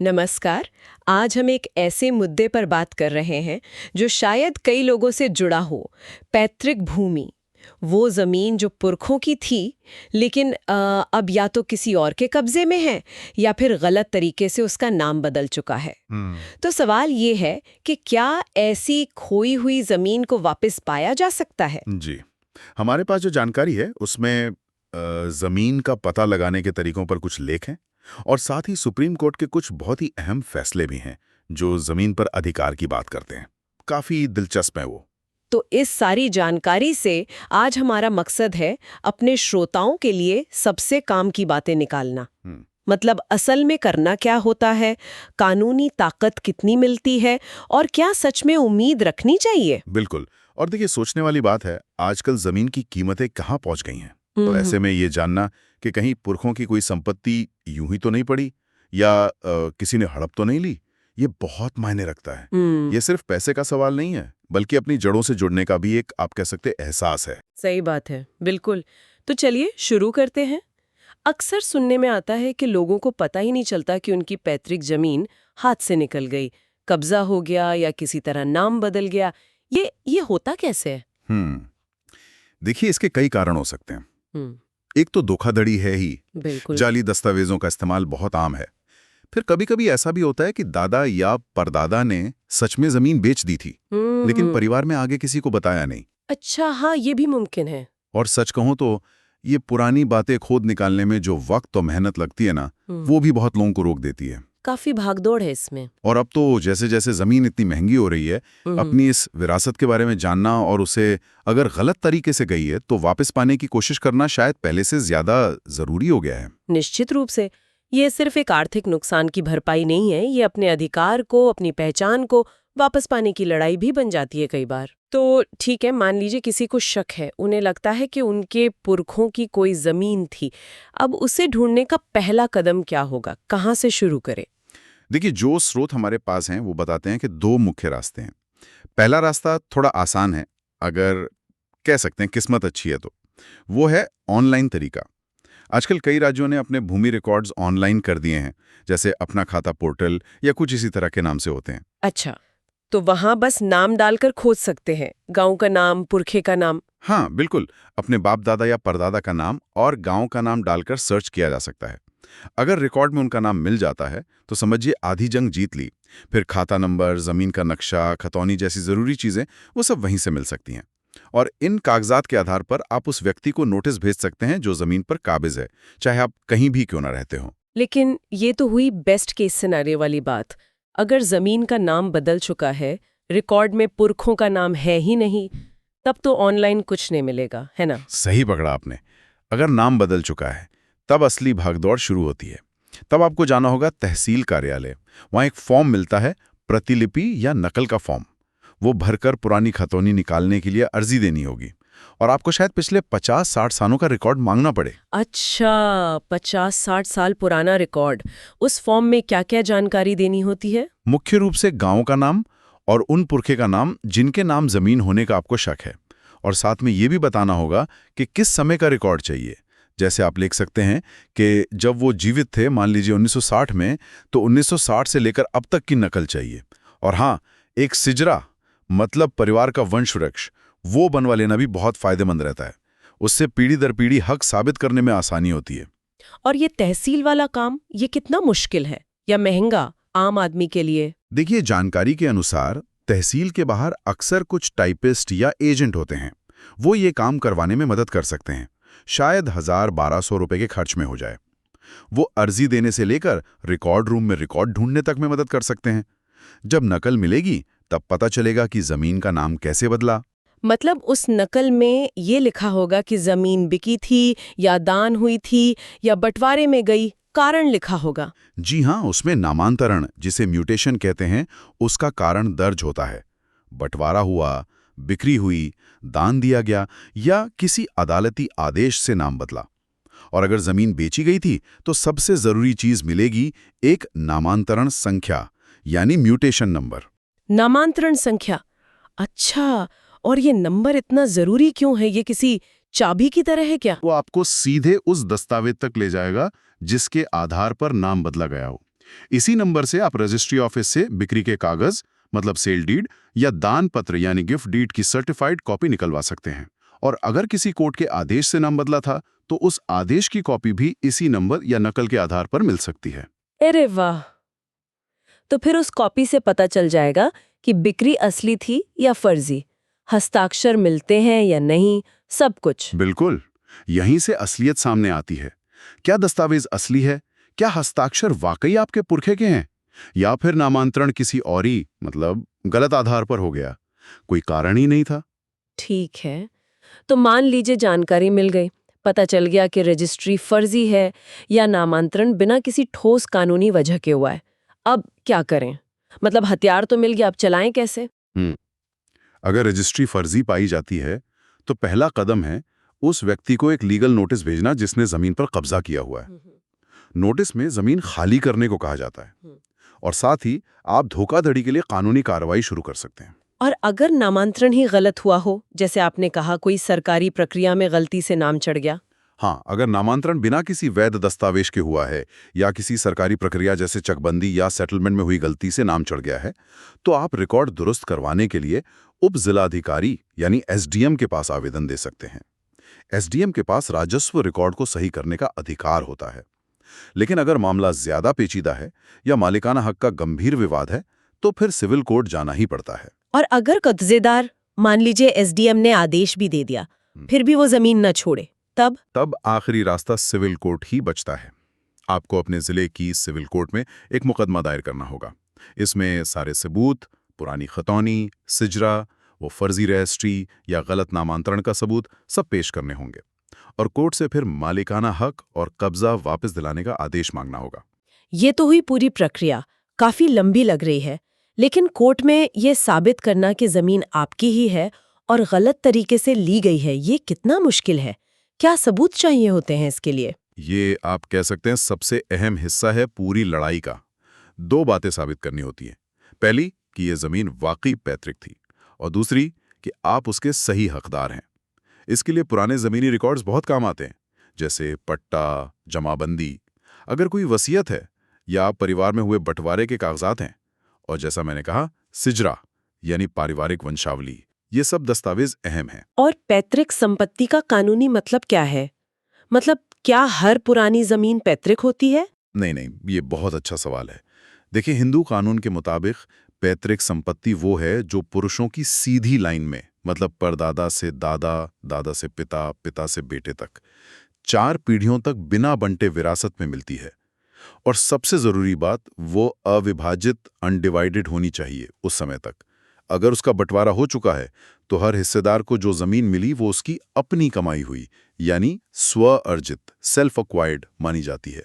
नमस्कार। आज हम एक ऐसे मुद्दे पर बात कर रहे हैं जो शायद कई लोगों से जुड़ा हो। पैतृक भूमि, वो जमीन जो पुरखों की थी, लेकिन अब या तो किसी और के कब्जे में है या फिर गलत तरीके से उसका नाम बदल चुका है। तो सवाल ये है कि क्या ऐसी खोई हुई जमीन को वापस पाया जा सकता है? जी, हमारे पास जो जानकारी है उसमें जमीन का पता लगाने के तरीकों पर कुछ लेख हैं और साथ ही सुप्रीम कोर्ट के कुछ बहुत ही अहम फैसले भी हैं जो जमीन पर अधिकार की बात करते हैं। काफी दिलचस्प है वो। तो इस सारी जानकारी से आज हमारा मकसद है अपने श्रोताओं के लिए सबसे काम की बातें निकालना। हम्म, मतलब असल में करना क्या होता है, कानूनी ताकत कितनी मिलती है और क्या सच में उम्मीद रखनी चाहिए। बिल्कुल। और देखिए, सोचने वाली बात है, आजकल जमीन की कीमतें कहाँ पहुंच गई हैं। तो हम्म। ऐसे में ये जानना कि कहीं पुरखों की कोई संपत्ति यूं ही तो नहीं पड़ी या किसी ने हड़प तो नहीं ली, ये बहुत मायने रखता है। हम्म। ये सिर्फ पैसे का सवाल नहीं है, बल्कि अपनी जड़ों से जुड़ने का भी एक, आप कह सकते, एहसास है। सही बात है, बिल्कुल। तो चलिए शुरू करते हैं। अक्सर सुनने में आता है कि लोगों को पता ही नहीं चलता कि उनकी पैतृक जमीन हाथ से निकल गई, कब्जा हो गया या किसी तरह नाम बदल गया। ये होता कैसे है? हम्म देखिए, इसके कई कारण हो सकते हैं। हम्म। एक तो धोखाधड़ी है ही। बिल्कुल। जाली दस्तावेजों का इस्तेमाल बहुत आम है। फिर कभी-कभी ऐसा भी होता है कि दादा या परदादा ने सच में जमीन बेच दी थी, लेकिन हम्म। परिवार में आगे किसी को बताया नहीं। अच्छा, हाँ, ये भी मुमकिन है। और सच कहूं तो ये पुरानी बातें खोद निकालने में जो वक्त और मेहनत लगती है ना, वो भी बहुत लोगों को रोक देती है। काफी भागदौड़ है इसमें। और अब तो जैसे जैसे जमीन इतनी महंगी हो रही है, अपनी इस विरासत के बारे में जानना और उसे अगर गलत तरीके से गई है तो वापस पाने की कोशिश करना शायद पहले से ज्यादा जरूरी हो गया है। निश्चित रूप से। ये सिर्फ एक आर्थिक नुकसान की भरपाई नहीं है, ये अपने अधिकार को, अपनी पहचान को वापस पाने की लड़ाई भी बन जाती है कई बार। तो ठीक है, मान लीजिए किसी को शक है, उन्हें लगता है कि उनके पुरखों की कोई जमीन थी। अब उसे ढूंढने का पहला कदम क्या होगा, कहाँ से शुरू करें? देखिए, जो स्रोत हमारे पास हैं वो बताते हैं कि दो मुख्य रास्ते हैं। पहला रास्ता थोड़ा आसान है, अगर कह सकते हैं किस्मत अच्छी है तो। वो है ऑनलाइन तरीका। आजकल कई राज्यों ने अपने भूमि रिकॉर्ड्स ऑनलाइन कर दिए हैं, जैसे अपना खाता पोर्टल या कुछ इसी तरह के नाम से होते हैं। अच्छा, तो वहां बस नाम डालकर खोज सकते हैं, गांव का नाम, पुरखे का नाम। हाँ, बिल्कुल। अपने बाप दादा या परदादा का नाम और गांव का नाम डालकर सर्च किया जा सकता है। अगर रिकॉर्ड में उनका नाम मिल जाता है तो समझिए आधी जंग जीत ली। फिर खाता नंबर, जमीन का नक्शा, खतौनी जैसी जरूरी चीजें वो सब वहीं से मिल सकती हैं। और इन कागजात के आधार पर आप उस व्यक्ति को नोटिस भेज सकते हैं जो जमीन पर काबिज है, चाहे आप कहीं भी क्यों ना रहते हो। लेकिन ये तो हुई बेस्ट केस सिनेरियो वाली बात। अगर जमीन का नाम बदल चुका है, रिकॉर्ड में पुरखों का नाम है ही नहीं, तब तो ऑनलाइन कुछ नहीं मिलेगा, है ना? सही पकड़ा आपने। अगर नाम बदल चुका है तब असली भागदौड़ शुरू होती है। तब आपको जाना होगा तहसील कार्यालय। वहां एक फॉर्म मिलता है, प्रतिलिपि या नकल का फॉर्म। वो भरकर पुरानी खतौनी निकालने के लिए अर्जी देनी होगी और आपको शायद पिछले 50-60 सालों का रिकॉर्ड मांगना पड़े। अच्छा, 50-60 साल पुराना रिकॉर्ड। उस फॉर्म में क्या-क्या जानकारी देनी होती है? मुख्य रूप से गांव का नाम और उन पुरखे का नाम जिनके नाम जमीन होने का आपको शक है। और साथ में ये भी बताना होगा कि किस समय का रिकॉर्ड चाहिए। जैसे आप लिख सकते हैं कि जब वो जीवित थे, मान लीजिए 1960 में, तो 1960 से लेकर अब तक की नकल चाहिए। और हाँ, एक सिजरा मतलब परिवार का वंश वृक्ष, वो बनवा लेना भी बहुत फायदेमंद रहता है। उससे पीढ़ी दर पीढ़ी हक साबित करने में आसानी होती है। और ये तहसील वाला काम, ये कितना मुश्किल है या महंगा आम आदमी के लिए? देखिए, जानकारी के अनुसार तहसील के बाहर अक्सर कुछ टाइपिस्ट या एजेंट होते हैं। वो ये काम करवाने में मदद कर सकते हैं। शायद 1000-1200 रुपए के खर्च में हो जाए। वो अर्जी देने से लेकर रिकॉर्ड रूम में रिकॉर्ड ढूंढने तक में मदद कर सकते हैं। जब नकल मिलेगी तब पता चलेगा कि जमीन का नाम कैसे बदला। मतलब उस नकल में ये लिखा होगा कि जमीन बिकी थी या दान हुई थी या बंटवारे में गई, कारण लिखा होगा। जी हाँ, उसमें नामांतरण, जिसे म्यूटेशन कहते हैं, उसका कारण दर्ज होता है। बंटवारा हुआ, बिक्री हुई, दान दिया गया या किसी अदालती आदेश से नाम बदला। और अगर जमीन बेची गई थी तो सबसे जरूरी चीज मिलेगी, एक नामांतरण संख्या यानी म्यूटेशन नंबर। नामांतरण संख्या। अच्छा, और ये नंबर इतना जरूरी क्यों है? ये किसी चाबी की तरह है क्या? वो आपको सीधे उस दस्तावेज तक ले जाएगा जिसके आधार पर नाम बदला गया हो। इसी नंबर से आप रजिस्ट्री ऑफिस से बिक्री के कागज मतलब सेल डीड या दान पत्र यानी गिफ्ट डीड की सर्टिफाइड कॉपी निकलवा सकते हैं। और अगर किसी कोर्ट के आदेश से नाम बदला था तो उस आदेश की कॉपी भी इसी नंबर या नकल के आधार पर मिल सकती है। अरे वाह! तो फिर उस कॉपी से पता चल जाएगा कि बिक्री असली थी या फर्जी, हस्ताक्षर मिलते हैं या नहीं, सब कुछ। बिल्कुल, यहीं से असलियत सामने आती है। क्या दस्तावेज असली है? क्या हस्ताक्षर वाकई आपके पुरखे के हैं? या फिर नामांतरण किसी और ही मतलब गलत आधार पर हो गया? कोई कारण ही नहीं था। ठीक है, तो मान लीजिए जानकारी मिल गई, पता चल गया कि रजिस्ट्री फर्जी है या नामांतरण बिना किसी ठोस कानूनी वजह के हुआ है। अब क्या करें? मतलब हथियार तो मिल गया, अब चलाएं कैसे? अगर रजिस्ट्री फर्जी पाई जाती है तो पहला कदम है उस व्यक्ति को एक लीगल नोटिस भेजना जिसने जमीन पर कब्जा किया हुआ है। नोटिस में जमीन खाली करने को कहा जाता है और साथ ही आप धोखाधड़ी के लिए कानूनी कार्रवाई शुरू कर सकते हैं। और अगर नामांतरण ही गलत हुआ हो, जैसे आपने कहा कोई सरकारी प्रक्रिया में गलती से नाम चढ़ गया? हाँ, अगर नामांतरण बिना किसी वैध दस्तावेज के हुआ है या किसी सरकारी प्रक्रिया जैसे चकबंदी या सेटलमेंट में हुई गलती से नाम चढ़ गया है, तो आप रिकॉर्ड दुरुस्त करवाने के लिए उप जिलाधिकारी यानी एसडीएम के पास आवेदन दे सकते हैं। एसडीएम के पास राजस्व रिकॉर्ड को सही करने का अधिकार होता है। लेकिन अगर मामला ज्यादा पेचीदा है या मालिकाना हक का गंभीर विवाद है, तो फिर सिविल कोर्ट जाना ही पड़ता है। और अगर कब्जेदार, मान लीजिए एसडीएम ने आदेश भी दे दिया, फिर भी वो जमीन न छोड़े, तब आखिरी रास्ता सिविल कोर्ट ही बचता है। आपको अपने जिले की सिविल कोर्ट में एक मुकदमा दायर करना होगा। इसमें सारे सबूत, पुरानी खतौनी, सिजरा, वो फर्जी रजिस्ट्री या गलत नामांतरण का सबूत सब पेश करने होंगे और कोर्ट से फिर मालिकाना हक और कब्जा वापस दिलाने का आदेश मांगना होगा। ये तो हुई पूरी प्रक्रिया, काफी लंबी लग रही है। लेकिन कोर्ट में ये साबित करना कि जमीन आपकी ही है और गलत तरीके से ली गई है, ये कितना मुश्किल है? क्या सबूत चाहिए होते हैं इसके लिए? ये आप कह सकते हैं सबसे अहम हिस्सा है पूरी लड़ाई का। दो बातें साबित करनी होती हैं। पहली कि ये जमीन वाकई पैतृक थी और दूसरी कि आप उसके सही हकदार हैं। इसके लिए पुराने जमीनी रिकॉर्ड्स बहुत काम आते हैं, जैसे पट्टा, जमाबंदी, अगर कोई वसीयत है या परिवार में हुए बंटवारे के कागजात हैं, और जैसा मैंने कहा सिजरा यानी पारिवारिक वंशावली, ये सब दस्तावेज अहम हैं। और पैतृक संपत्ति का कानूनी मतलब क्या है? मतलब क्या हर पुरानी जमीन पैतृक होती है? नहीं, ये बहुत अच्छा सवाल है। देखिए, हिंदू कानून के मुताबिक पैतृक संपत्ति वो है जो पुरुषों की सीधी लाइन में, मतलब परदादा से दादा, दादा से पिता, पिता से बेटे तक 4 पीढ़ियों तक बिना बंटे विरासत में मिलती है। और सबसे जरूरी बात, वो अविभाजित अनडिवाइडेड होनी चाहिए उस समय तक। अगर उसका बंटवारा हो चुका है तो हर हिस्सेदार को जो जमीन मिली वो उसकी अपनी कमाई हुई, यानी स्व अर्जित, सेल्फ अक्वायर्ड मानी जाती है।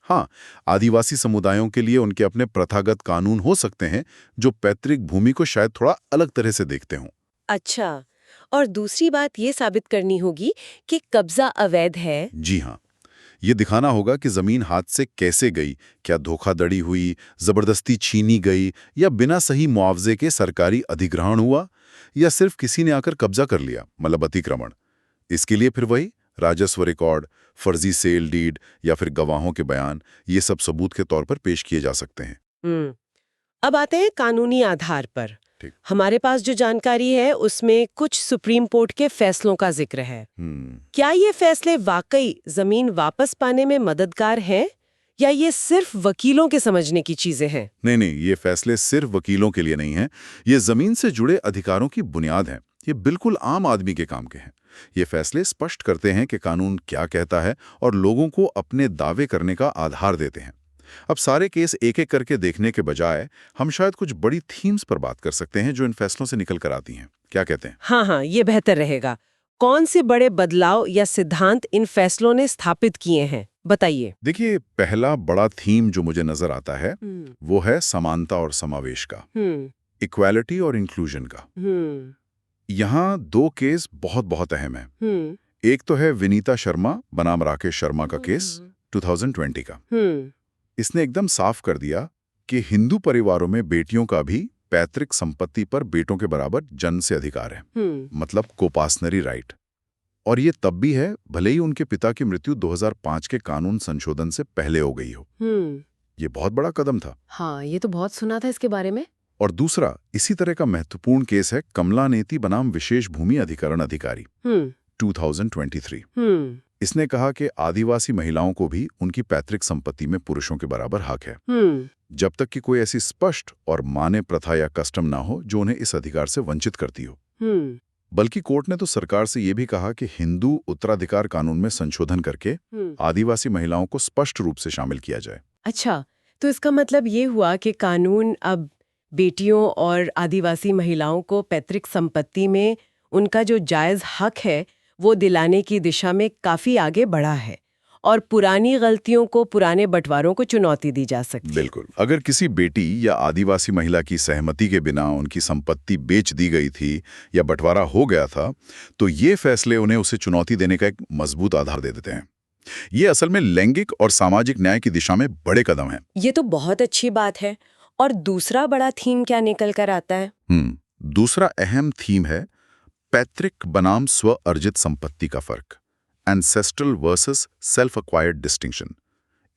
हाँ, आदिवासी समुदायों के लिए उनके अपने प्रथागत कानून हो सकते हैं जो पैतृक भूमि को शायद थोड़ा अलग तरह से देखते हों। अच्छा, और दूसरी बात ये साबित करनी होगी कि कब्जा अवैध है। जी हाँ, ये दिखाना होगा कि जमीन हाथ से कैसे गई, क्या धोखाधड़ी हुई, जबरदस्ती छीनी गई या बिना सही मुआवजे के सरकारी अधिग्रहण हुआ, या सिर्फ किसी ने आकर कब्जा कर लिया, मतलब अतिक्रमण। इसके लिए फिर वही राजस्व रिकॉर्ड, फर्जी सेल डीड या फिर गवाहों के बयान, ये सब सबूत के तौर पर पेश किए जा सकते हैं। अब आते हैं कानूनी आधार पर। ठीक। हमारे पास जो जानकारी है उसमें कुछ सुप्रीम कोर्ट के फैसलों का जिक्र है। क्या ये फैसले वाकई जमीन वापस पाने में मददगार हैं या ये सिर्फ वकीलों के समझने की चीजें हैं? नहीं, ये फैसले सिर्फ वकीलों के लिए नहीं हैं। ये जमीन से जुड़े अधिकारों की बुनियाद हैं। ये बिल्कुल आम आदमी के काम के हैं। ये फैसले स्पष्ट करते हैं कि कानून क्या कहता है और लोगों को अपने दावे करने का आधार देते हैं। अब सारे केस एक एक करके देखने के बजाय हम शायद कुछ बड़ी थीम्स पर बात कर सकते हैं जो इन फैसलों से निकल कर आती हैं। क्या कहते हैं? हाँ, ये बेहतर रहेगा। कौन से बड़े बदलाव या सिद्धांत इन फैसलों ने स्थापित किए हैं, बताइए। देखिए, पहला बड़ा थीम जो मुझे नजर आता है वो है समानता और समावेश का, इक्वालिटी और इंक्लूजन का। यहाँ 2 केस बहुत अहम है। एक तो है विनीता शर्मा बनाम राकेश शर्मा का केस 2020 का। इसने एकदम साफ कर दिया कि हिंदू परिवारों में बेटियों का भी पैतृक संपत्ति पर बेटों के बराबर जन्म से अधिकार है, मतलब कोपासनरी राइट। और ये तब भी है भले ही उनके पिता की मृत्यु 2005 के कानून संशोधन से पहले हो गई हो। ये बहुत बड़ा कदम था। हाँ, ये तो बहुत सुना था इसके बारे में। और दूसरा इसी तरह का महत्वपूर्ण केस है कमला नेती बनाम विशेष भूमि अधिकरण अधिकारी, हम्म 2023। हम्म इसने कहा कि आदिवासी महिलाओं को भी उनकी पैतृक संपत्ति में पुरुषों के बराबर हक है, हम्म जब तक कि कोई ऐसी स्पष्ट और मान्य प्रथा या कस्टम ना हो जो उन्हें इस अधिकार से वंचित करती हो। हम्म बल्कि कोर्ट ने तो सरकार से यह भी कहा कि हिंदू उत्तराधिकार कानून में संशोधन करके हम्म आदिवासी महिलाओं को स्पष्ट रूप से शामिल किया जाए। अच्छा, तो इसका मतलब ये हुआ कि कानून अब बेटियों और आदिवासी महिलाओं को पैतृक संपत्ति में उनका जो जायज हक है वो दिलाने की दिशा में काफी आगे बढ़ा है और पुरानी गलतियों को, पुराने बंटवारों को चुनौती दी जा सकती है। बिल्कुल। अगर किसी बेटी या आदिवासी महिला की सहमति के बिना उनकी संपत्ति बेच दी गई थी या बंटवारा हो गया था, तो ये फैसले उन्हें उसे चुनौती देने का एक मजबूत आधार दे देते हैं। ये असल में लैंगिक और सामाजिक न्याय की दिशा में बड़े कदम हैं। ये तो बहुत अच्छी बात है। और दूसरा बड़ा थीम क्या निकल कर आता है? दूसरा अहम थीम है पैतृक बनाम स्व अर्जित संपत्ति का फर्क, ancestral versus self acquired distinction.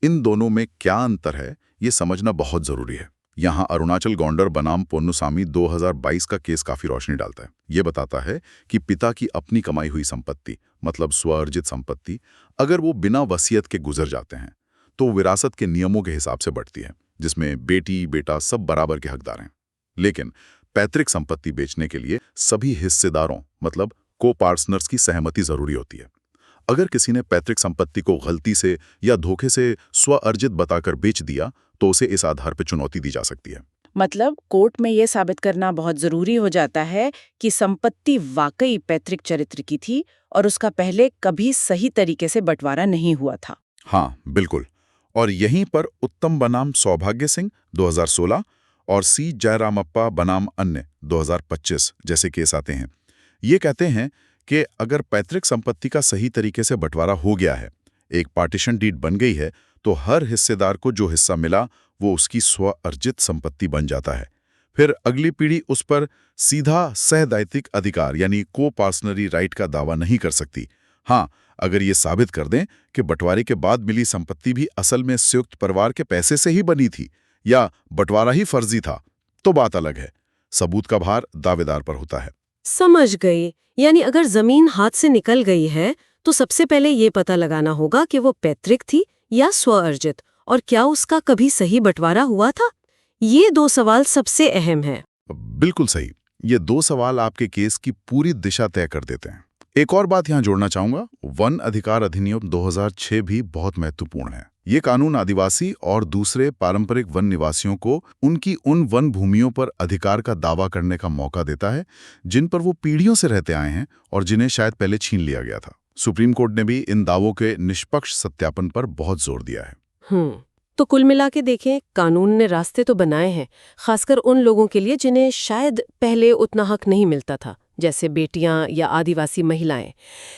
इन दोनों में क्या अंतर है, ये समझना बहुत जरूरी है। यहाँ अरुणाचल गौंडर बनाम पोन्नुसामी 2022 का केस काफी रोशनी डालता है। ये बताता है कि पिता की अपनी कमाई हुई संपत्ति, मतलब स्वअर्जित संपत्ति, अगर वो बिना वसीयत के गुजर जाते हैं तो विरासत के नियमों के हिसाब से बढ़ती है, जिसमें बेटी बेटा सब बराबर के हकदार हैं। लेकिन पैतृक संपत्ति बेचने के लिए सभी हिस्सेदारों, मतलब को पार्टनर्स की सहमति जरूरी होती है। अगर किसी ने पैतृक संपत्ति को गलती से या धोखे से स्वअर्जित बताकर बेच दिया तो उसे इस आधार पर चुनौती दी जा सकती है। मतलब कोर्ट में ये साबित करना बहुत जरूरी हो जाता है कि संपत्ति वाकई पैतृक चरित्र की थी और उसका पहले कभी सही तरीके से बंटवारा नहीं हुआ था। हाँ, बिल्कुल। और यहीं पर उत्तम बनाम सौभाग्य सिंह 2016 और सी जयरामप्पा बनाम अन्य 2025 जैसे केस आते हैं। ये कहते हैं कि अगर पैतृक संपत्ति का सही तरीके से बंटवारा हो गया है, एक पार्टीशन डीड बन गई है, तो हर हिस्सेदार को जो हिस्सा मिला वो उसकी स्वअर्जित संपत्ति बन जाता है। फिर अगली पीढ़ी उस पर सीधा सहदायित्विक अधिकार यानी को पार्सनरी राइट का दावा नहीं कर सकती। हाँ, अगर ये साबित कर दें कि बंटवारे के बाद मिली संपत्ति भी असल में संयुक्त परिवार के पैसे से ही बनी थी या बंटवारा ही फर्जी था, तो बात अलग है। सबूत का भार दावेदार पर होता है। समझ गई। यानी अगर जमीन हाथ से निकल गई है तो सबसे पहले ये पता लगाना होगा कि वो पैतृक थी या स्वअर्जित, और क्या उसका कभी सही बंटवारा हुआ था। ये दो सवाल सबसे अहम है। बिल्कुल सही। ये दो सवाल आपके केस की पूरी दिशा तय कर देते हैं। एक और बात यहाँ जोड़ना चाहूंगा, वन अधिकार अधिनियम 2006 भी बहुत महत्वपूर्ण है। ये कानून आदिवासी और दूसरे पारंपरिक वन निवासियों को उनकी उन वन भूमियों पर अधिकार का दावा करने का मौका देता है जिन पर वो पीढ़ियों से रहते आए हैं और जिन्हें शायद पहले छीन लिया गया था। सुप्रीम कोर्ट ने भी इन दावों के निष्पक्ष सत्यापन पर बहुत जोर दिया है। तो कुल मिला के देखें, कानून ने रास्ते तो बनाए हैं, खासकर उन लोगों के लिए जिन्हें शायद पहले उतना हक नहीं मिलता था, जैसे बेटियां या आदिवासी महिलाएं।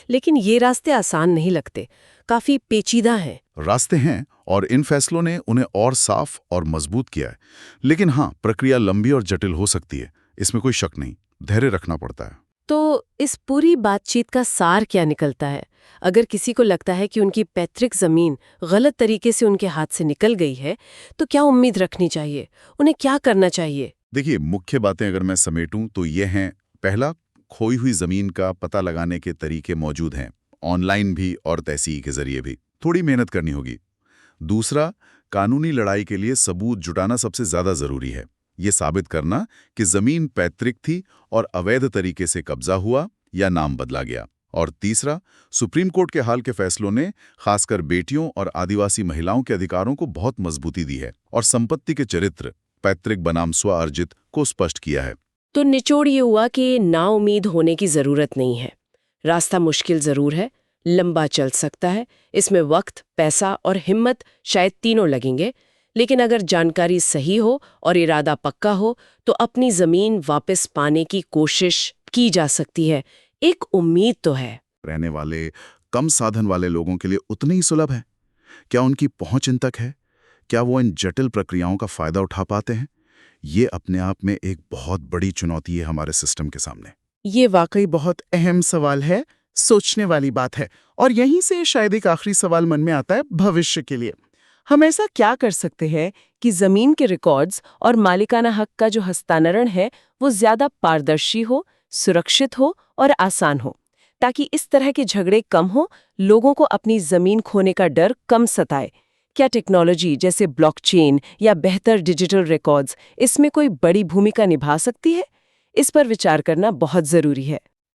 लेकिन ये रास्ते आसान नहीं लगते, काफी पेचीदा हैं। रास्ते हैं और इन फैसलों ने उन्हें और साफ और मजबूत किया है। लेकिन हाँ, प्रक्रिया लंबी और जटिल हो सकती है, इसमें कोई शक नहीं। धैर्य रखना पड़ता है। तो इस पूरी बातचीत का सार क्या निकलता है? अगर किसी को लगता है कि उनकी पैतृक जमीन गलत तरीके से उनके हाथ से निकल गई है, तो क्या उम्मीद रखनी चाहिए? उन्हें क्या करना चाहिए? देखिए, मुख्य बातें अगर मैं समेटूं तो ये हैं। पहला, खोई हुई जमीन का पता लगाने के तरीके मौजूद हैं, ऑनलाइन भी और तहसील के जरिए भी। थोड़ी मेहनत करनी होगी। दूसरा, कानूनी लड़ाई के लिए सबूत जुटाना सबसे ज्यादा जरूरी है। ये साबित करना कि जमीन पैतृक थी और अवैध तरीके से कब्जा हुआ या नाम बदला गया। और तीसरा, सुप्रीम कोर्ट के हाल के फैसलों ने खासकर बेटियों और आदिवासी महिलाओं के अधिकारों को बहुत मजबूती दी है और संपत्ति के चरित्र पैतृक बनाम स्वअर्जित को स्पष्ट किया है। तो निचोड़ ये हुआ कि नाउम्मीद होने की जरूरत नहीं है। रास्ता मुश्किल जरूर है, लंबा चल सकता है, इसमें वक्त, पैसा और हिम्मत शायद तीनों लगेंगे, लेकिन अगर जानकारी सही हो और इरादा पक्का हो तो अपनी जमीन वापस पाने की कोशिश की जा सकती है। एक उम्मीद तो है। रहने वाले कम साधन वाले लोगों के लिए उतनी ही सुलभ है? क्या उनकी पहुंच इन तक है? क्या वो इन जटिल प्रक्रियाओं का फायदा उठा पाते हैं? ये अपने आप में एक बहुत बड़ी चुनौती है हमारे सिस्टम के सामने। ये वाकई बहुत अहम सवाल है, सोचने वाली बात है। और यहीं से शायद एक आखिरी सवाल मन में आता है भविष्य के लिए। हम ऐसा क्या कर सकते हैं कि जमीन के रिकॉर्ड्स और मालिकाना हक का जो हस्तांतरण है वो ज्यादा पारदर्शी हो, सुरक्षित हो और आसान हो, ताकि इस तरह के झगड़े कम हो, लोगों को अपनी जमीन खोने का डर कम सताए? क्या टेक्नोलॉजी जैसे ब्लॉकचेन या बेहतर डिजिटल रिकॉर्ड्स इसमें कोई बड़ी भूमिका निभा सकती है? इस पर विचार करना बहुत जरूरी है।